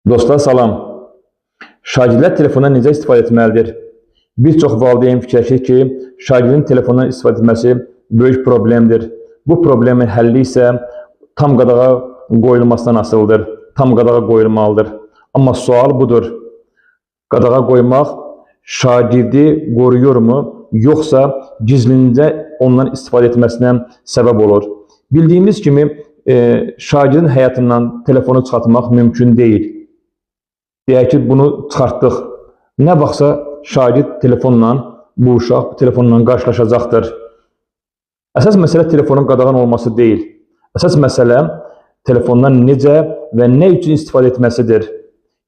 Dostlar salam. Şagirdlər telefondan necə istifadə etməlidir? Bir çox valideyn fikirləşir ki, şagirdin telefondan istifadə etməsi böyük problemdir. Bu problemin həlli isə tam qadağa qoyulmasından asılıdır. Tam qadağa qoyulmalıdır. Amma sual budur. Qadağa qoymaq şagirdi qoruyurmu, yoxsa gizlincə ondan istifadə etməsinə səbəb olur? Bildiyimiz kimi, şagirdin həyatından telefonu çıxartmaq mümkün deyil. Deyək ki, bunu çıxartdıq. Nə vaxtsa şagird telefonla, bu uşaq telefonla qarşılaşacaqdır. Əsas məsələ telefonun qadağan olması deyil. Əsas məsələ telefondan necə və nə üçün istifadə etməsidir.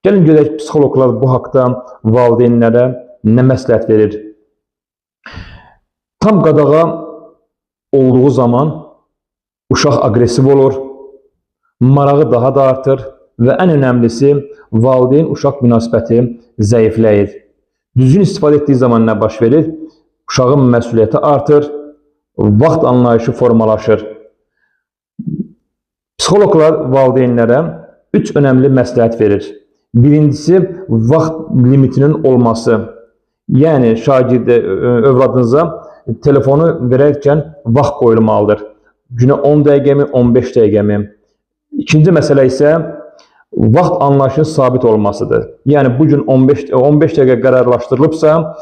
Gəlin görək, psixologlar bu haqda valideynlərə nə məsləhət verir? Tam qadağa olduğu zaman uşaq aqressiv olur, marağı daha da artır və ən önəmlisi valideyn-uşaq münasibəti zəifləyir. Düzgün istifadə etdiyi zaman nə baş verir? Uşağın məsuliyyəti artır, vaxt anlayışı formalaşır. Psixologlar valideynlərə 3 önəmli məsləhət verir. Birincisi, vaxt limitinin olması. Yəni, övladınıza telefonu verərkən vaxt qoyulmalıdır. Günə 10 dəqiqəmi, 15 dəqiqəmi. İkinci məsələ isə vaxt anlayışının sabit olmasıdır. Yəni, bugün 15 dəqiqə qərarlaşdırılıbsa,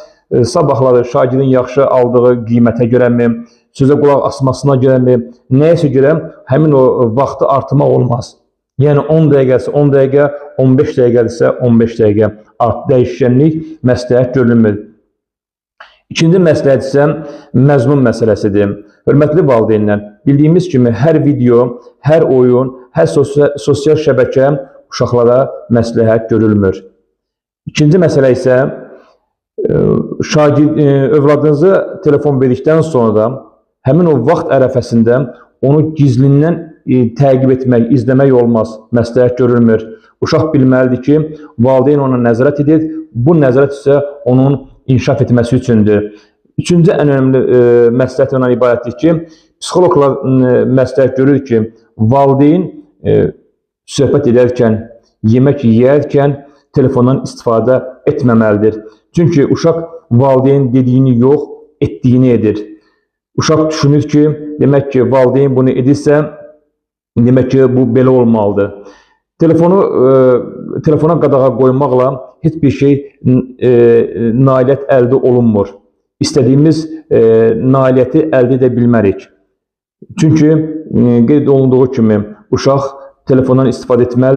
sabahları şagirdin yaxşı aldığı qiymətə görəmi, sözə qulaq asmasına görəmi, nəyəsə görə həmin o vaxtı artırmaq olmaz. Yəni, 10 dəqiqəsi 10 dəqiqə, 15 dəqiqədirsə 15 dəqiqə dəyişkənlik məsləhət görülmür. İkinci məsləhət isə məzmun məsələsidir. Hörmətli valideynlər, bildiyimiz kimi hər video, hər oyun, hər sosial şəbəkə uşaqlara məsləhət görülmür. İkinci məsələ isə övladınıza telefon verdikdən sonra həmin o vaxt ərəfəsində onu gizlindən təqib etmək, izləmək olmaz, məsləhət görülmür. Uşaq bilməlidir ki, valideyn ona nəzarət edir, bu nəzarət isə onun inkişaf etməsi üçündür. Üçüncü ən önəmli məsləhət ondan ibarətdir ki, psixologlar məsləhət görür ki, valideyn söhbət edərkən, yemək yeyərkən telefondan istifadə etməməlidir. Çünki uşaq valideyn dediyini yox, etdiyini edir. Uşaq düşünür ki, demək ki, valideyn bunu edirsə, demək ki, bu belə olmalıdır. Telefona qadağa qoymaqla heç bir şey nailiyyət əldə olunmur. İstədiyimiz nailiyyəti əldə edə bilmərik. Çünki qeyd olunduğu kimi uşaq telefondan istifadə etməlidir.